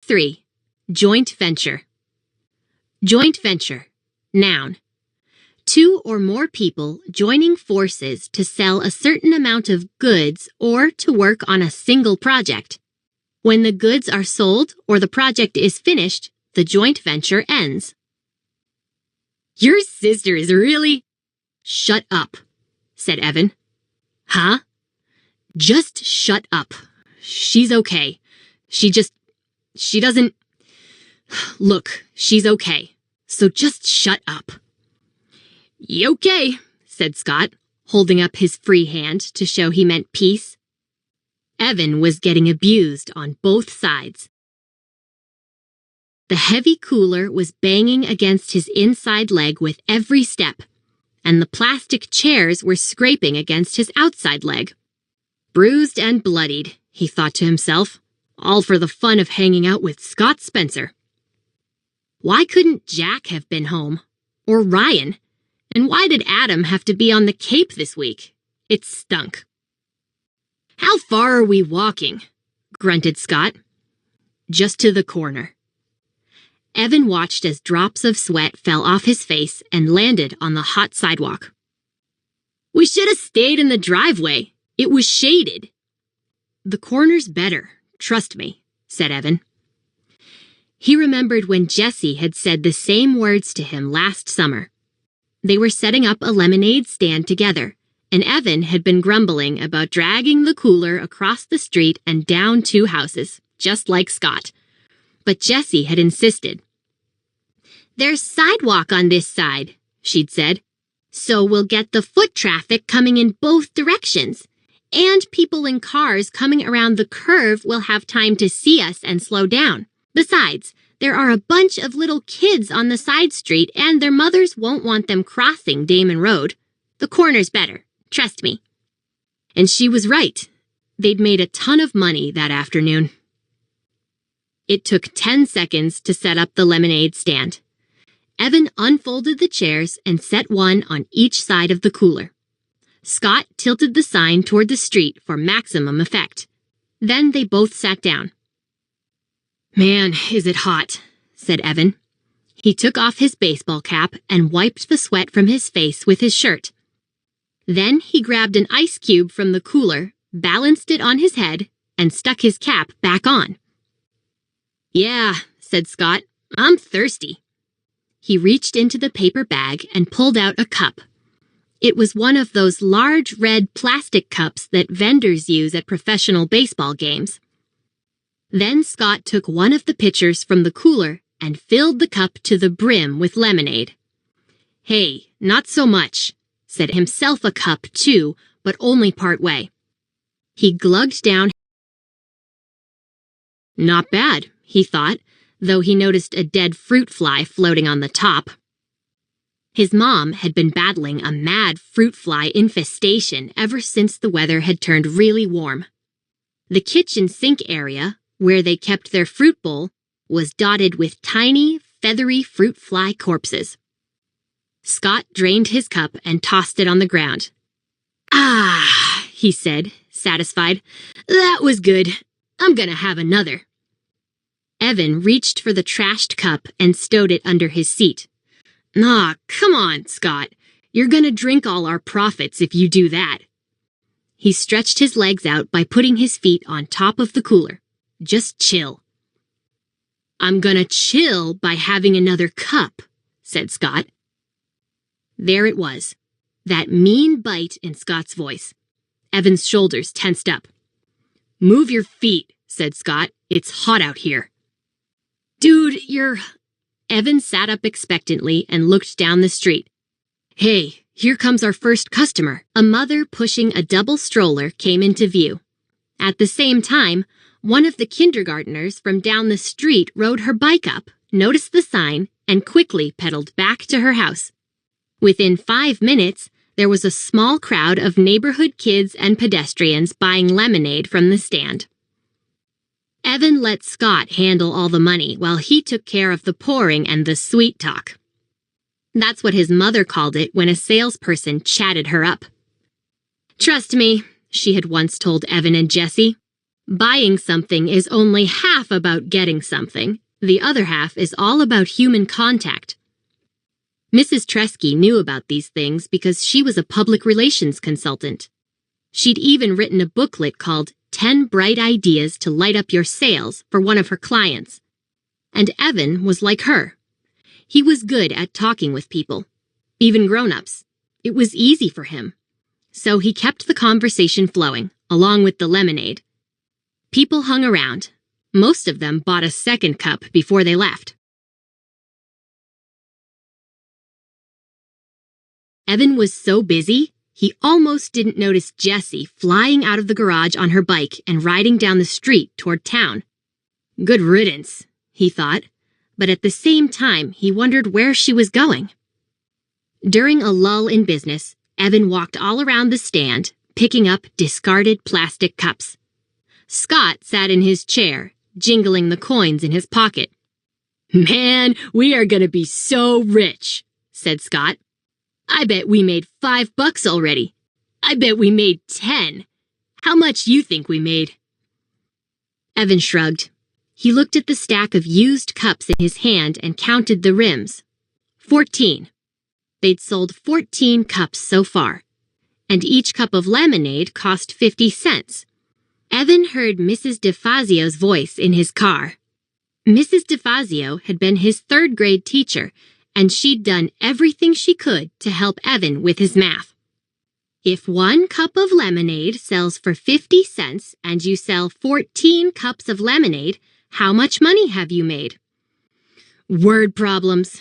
3. Joint venture. Joint venture. Noun. 2 or more people joining forces to sell a certain amount of goods or to work on a single project. When the goods are sold or the project is finished, the joint venture ends. Your sister is really... Shut up, said Evan. Huh? Just shut up. She's okay. She doesn't... Look, she's okay. So just shut up. Okay, said Scott, holding up his free hand to show he meant peace. Evan was getting abused on both sides. The heavy cooler was banging against his inside leg with every step, and the plastic chairs were scraping against his outside leg. Bruised and bloodied, he thought to himself, all for the fun of hanging out with Scott Spencer. Why couldn't Jack have been home? Or Ryan? And why did Adam have to be on the Cape this week? It stunk. How far are we walking? Grunted Scott. Just to the corner. Evan watched as drops of sweat fell off his face and landed on the hot sidewalk. We should have stayed in the driveway. It was shaded. The corner's better, trust me, said Evan. He remembered when Jessie had said the same words to him last summer. They were setting up a lemonade stand together, and Evan had been grumbling about dragging the cooler across the street and down 2 houses, just like Scott. But Jessie had insisted. There's sidewalk on this side, she'd said, so we'll get the foot traffic coming in both directions, and people in cars coming around the curve will have time to see us and slow down. Besides, there are a bunch of little kids on the side street and their mothers won't want them crossing Damon Road. The corner's better, trust me. And she was right. They'd made a ton of money that afternoon. It took 10 seconds to set up the lemonade stand. Evan unfolded the chairs and set one on each side of the cooler. Scott tilted the sign toward the street for maximum effect. Then they both sat down. Man, is it hot, said Evan. He took off his baseball cap and wiped the sweat from his face with his shirt. Then he grabbed an ice cube from the cooler, balanced it on his head, and stuck his cap back on. Yeah, said Scott, I'm thirsty. He reached into the paper bag and pulled out a cup. It was one of those large red plastic cups that vendors use at professional baseball games. Then Scott took one of the pitchers from the cooler and filled the cup to the brim with lemonade. Hey, not so much, said himself a cup too, but only part way. He glugged down. Not bad, he thought, though he noticed a dead fruit fly floating on the top. His mom had been battling a mad fruit fly infestation ever since the weather had turned really warm. The kitchen sink area, where they kept their fruit bowl, was dotted with tiny, feathery fruit fly corpses. Scott drained his cup and tossed it on the ground. Ah, he said, satisfied. That was good. I'm gonna have another. Evan reached for the trashed cup and stowed it under his seat. Nah, come on, Scott. You're gonna drink all our profits if you do that. He stretched his legs out by putting his feet on top of the cooler. Just chill. I'm gonna chill by having another cup, said Scott. There it was, that mean bite in Scott's voice. Evan's shoulders tensed up. Move your feet, said Scott. It's hot out here. Dude, you're... Evan sat up expectantly and looked down the street. Hey, here comes our first customer. A mother pushing a double stroller came into view. At the same time, one of the kindergartners from down the street rode her bike up, noticed the sign, and quickly pedaled back to her house. Within 5 minutes, there was a small crowd of neighborhood kids and pedestrians buying lemonade from the stand. Evan let Scott handle all the money while he took care of the pouring and the sweet talk. That's what his mother called it when a salesperson chatted her up. Trust me, she had once told Evan and Jessie. Buying something is only half about getting something. The other half is all about human contact. Mrs. Tresky knew about these things because she was a public relations consultant. She'd even written a booklet called 10 Bright Ideas to Light Up Your Sales for one of her clients. And Evan was like her. He was good at talking with people, even grown-ups. It was easy for him. So he kept the conversation flowing, along with the lemonade. People hung around. Most of them bought a second cup before they left. Evan was so busy, he almost didn't notice Jessie flying out of the garage on her bike and riding down the street toward town. Good riddance, he thought, but at the same time he wondered where she was going. During a lull in business, Evan walked all around the stand, picking up discarded plastic cups. Scott sat in his chair, jingling the coins in his pocket. "Man, we are going to be so rich," said Scott. "I bet we made $5 already. I bet we made 10. How much you think we made?" Evan shrugged. He looked at the stack of used cups in his hand and counted the rims. 14. They'd sold 14 cups so far, and each cup of lemonade cost 50 cents. Evan heard Mrs. DeFazio's voice in his car. Mrs. DeFazio had been his third-grade teacher, and she'd done everything she could to help Evan with his math. If 1 cup of lemonade sells for 50 cents and you sell 14 cups of lemonade, how much money have you made? Word problems.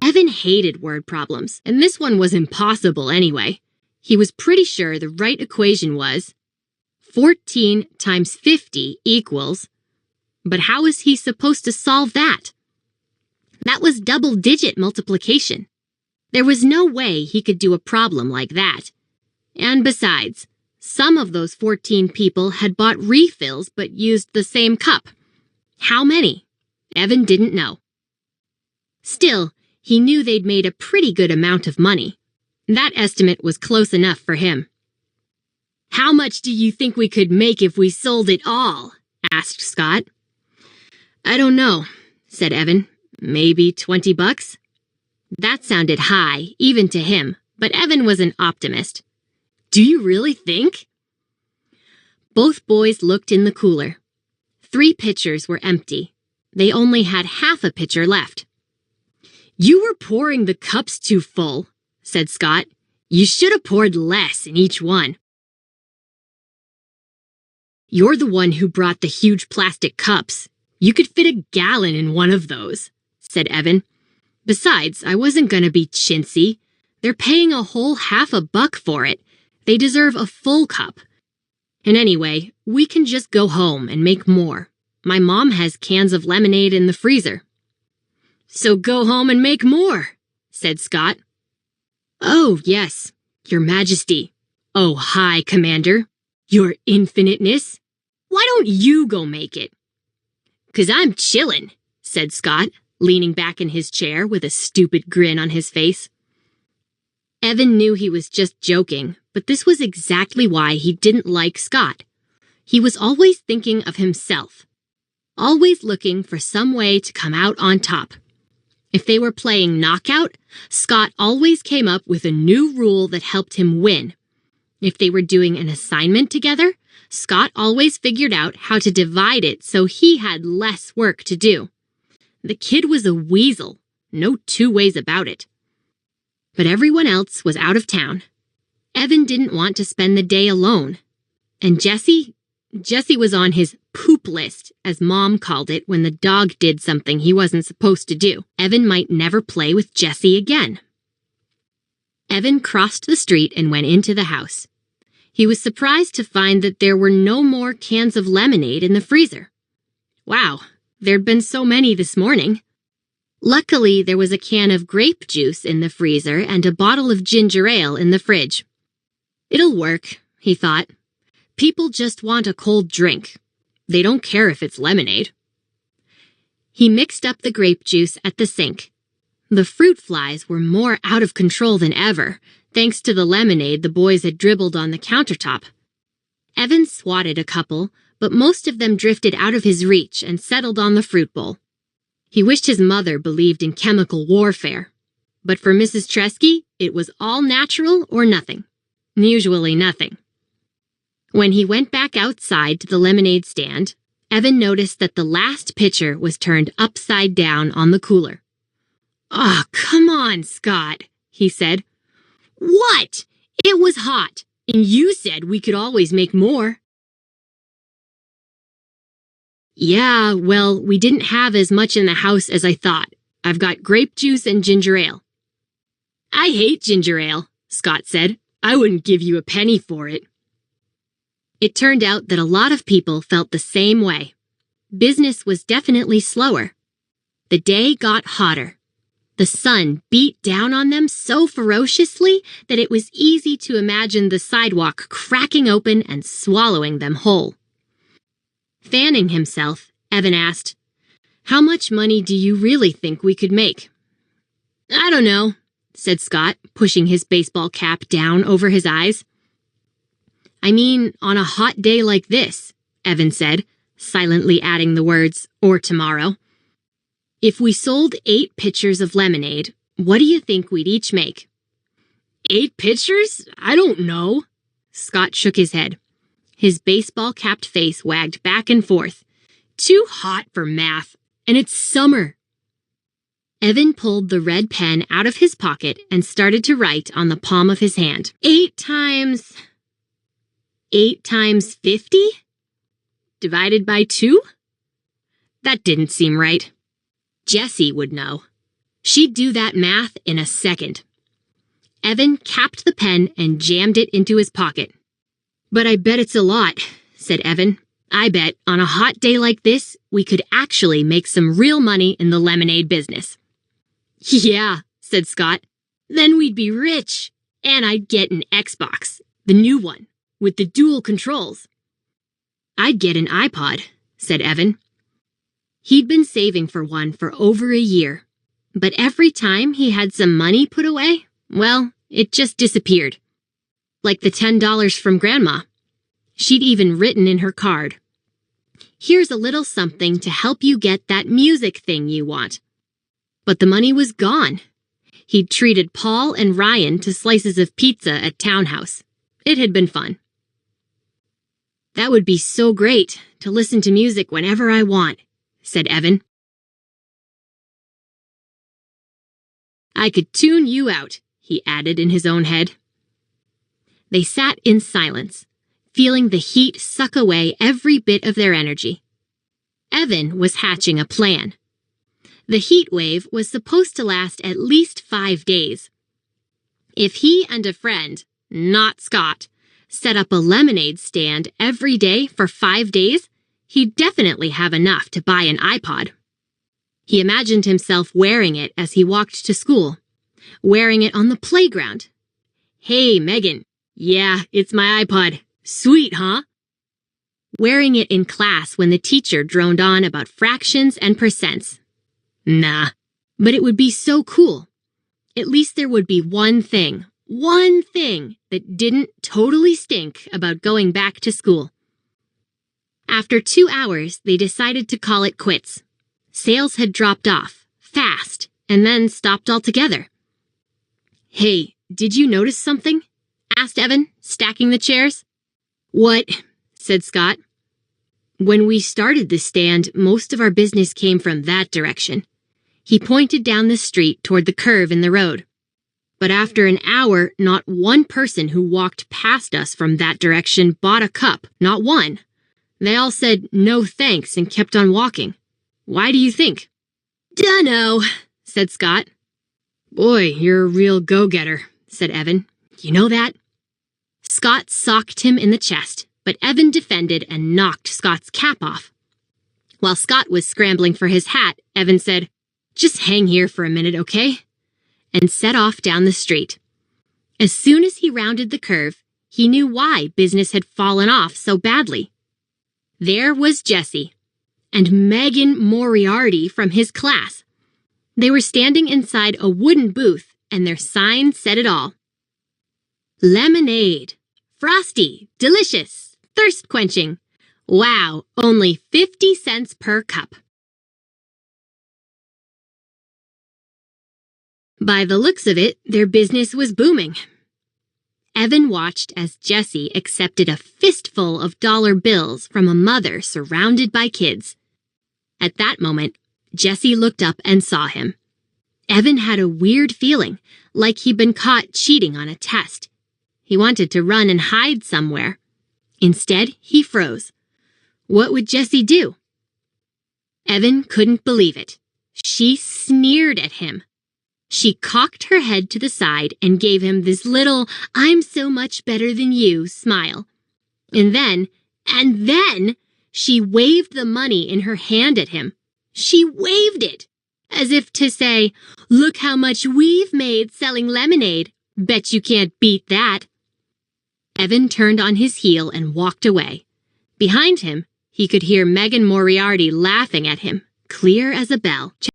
Evan hated word problems, and this one was impossible anyway. He was pretty sure the right equation was 14 times 50 equals, but how was he supposed to solve that? That was double-digit multiplication. There was no way he could do a problem like that. And besides, some of those 14 people had bought refills but used the same cup. How many? Evan didn't know. Still, he knew they'd made a pretty good amount of money. That estimate was close enough for him. "How much do you think we could make if we sold it all?" asked Scott. "I don't know," said Evan. "Maybe $20? That sounded high, even to him, but Evan was an optimist. "Do you really think?" Both boys looked in the cooler. 3 pitchers were empty. They only had half a pitcher left. "You were pouring the cups too full," said Scott. "You should have poured less in each one." "You're the one who brought the huge plastic cups. You could fit a gallon in one of those," said Evan. "Besides, I wasn't going to be chintzy. They're paying a whole $50 for it. They deserve a full cup. And anyway, we can just go home and make more. My mom has cans of lemonade in the freezer." "So go home and make more," said Scott. "Oh, yes, Your Majesty. Oh, High Commander. Your Infiniteness. Why don't you go make it?" "'Cause I'm chillin'," said Scott, leaning back in his chair with a stupid grin on his face. Evan knew he was just joking, but this was exactly why he didn't like Scott. He was always thinking of himself, always looking for some way to come out on top. If they were playing knockout, Scott always came up with a new rule that helped him win. If they were doing an assignment together, Scott always figured out how to divide it so he had less work to do. The kid was a weasel, no 2 ways about it. But everyone else was out of town. Evan didn't want to spend the day alone. And Jessie was on his poop list, as Mom called it when the dog did something he wasn't supposed to do. Evan might never play with Jessie again. Evan crossed the street and went into the house. He was surprised to find that there were no more cans of lemonade in the freezer. Wow, there'd been so many this morning. Luckily, there was a can of grape juice in the freezer and a bottle of ginger ale in the fridge. It'll work, he thought. People just want a cold drink. They don't care if it's lemonade. He mixed up the grape juice at the sink. The fruit flies were more out of control than ever, thanks to the lemonade the boys had dribbled on the countertop. Evan swatted a couple, but most of them drifted out of his reach and settled on the fruit bowl. He wished his mother believed in chemical warfare. But for Mrs. Tresky, it was all natural or nothing. Usually nothing. When he went back outside to the lemonade stand, Evan noticed that the last pitcher was turned upside down on the cooler. "Oh, come on, Scott," he said. "What? It was hot, and you said we could always make more." "Yeah, well, we didn't have as much in the house as I thought. I've got grape juice and ginger ale." "I hate ginger ale," Scott said. "I wouldn't give you a penny for it." It turned out that a lot of people felt the same way. Business was definitely slower. The day got hotter. The sun beat down on them so ferociously that it was easy to imagine the sidewalk cracking open and swallowing them whole. Fanning himself, Evan asked, "How much money do you really think we could make?" "I don't know," said Scott, pushing his baseball cap down over his eyes. "I mean, on a hot day like this," Evan said, silently adding the words, "or tomorrow. If we sold 8 pitchers of lemonade, what do you think we'd each make?" "8 pitchers? I don't know." Scott shook his head. His baseball-capped face wagged back and forth. "Too hot for math, and it's summer." Evan pulled the red pen out of his pocket and started to write on the palm of his hand. 8 times 50? Divided by 2? That didn't seem right. Jessie would know. She'd do that math in a second. Evan capped the pen and jammed it into his pocket. "But I bet it's a lot," said Evan. "I bet on a hot day like this, we could actually make some real money in the lemonade business." "Yeah," said Scott. "Then we'd be rich. And I'd get an Xbox, the new one, with the dual controls." "I'd get an iPod," said Evan. He'd been saving for one for over a year, but every time he had some money put away, well, it just disappeared. Like the $10 from Grandma. She'd even written in her card, "Here's a little something to help you get that music thing you want." But the money was gone. He'd treated Paul and Ryan to slices of pizza at Townhouse. It had been fun. "That would be so great, to listen to music whenever I want," said Evan. "I could tune you out," he added in his own head. They sat in silence, feeling the heat suck away every bit of their energy. Evan was hatching a plan. The heat wave was supposed to last at least 5 days. If he and a friend, not Scott, set up a lemonade stand every day for 5 days, he'd definitely have enough to buy an iPod. He imagined himself wearing it as he walked to school, wearing it on the playground. "Hey, Megan. Yeah, it's my iPod. Sweet, huh?" Wearing it in class when the teacher droned on about fractions and percents. Nah, but it would be so cool. At least there would be one thing that didn't totally stink about going back to school. After 2 hours, they decided to call it quits. Sales had dropped off, fast, and then stopped altogether. "Hey, did you notice something?" asked Evan, stacking the chairs. "What?" said Scott. "When we started the stand, most of our business came from that direction." He pointed down the street toward the curve in the road. "But after an hour, not one person who walked past us from that direction bought a cup, not one. They all said no thanks and kept on walking. Why do you think?" "Dunno," said Scott. "Boy, you're a real go-getter," said Evan. "You know that?" Scott socked him in the chest, but Evan defended and knocked Scott's cap off. While Scott was scrambling for his hat, Evan said, "Just hang here for a minute, okay?" and set off down the street. As soon as he rounded the curve, he knew why business had fallen off so badly. There was Jessie and Megan Moriarty from his class. They were standing inside a wooden booth, and their sign said it all. "Lemonade. Frosty. Delicious. Thirst-quenching. Wow, only 50 cents per cup. By the looks of it, their business was booming. Evan watched as Jesse accepted a fistful of dollar bills from a mother surrounded by kids. At that moment, Jesse looked up and saw him. Evan had a weird feeling, like he'd been caught cheating on a test. He wanted to run and hide somewhere. Instead, he froze. What would Jesse do? Evan couldn't believe it. She sneered at him. She cocked her head to the side and gave him this little, "I'm so much better than you" smile. And then, she waved the money in her hand at him. She waved it, as if to say, "Look how much we've made selling lemonade. Bet you can't beat that." Evan turned on his heel and walked away. Behind him, he could hear Megan Moriarty laughing at him, clear as a bell.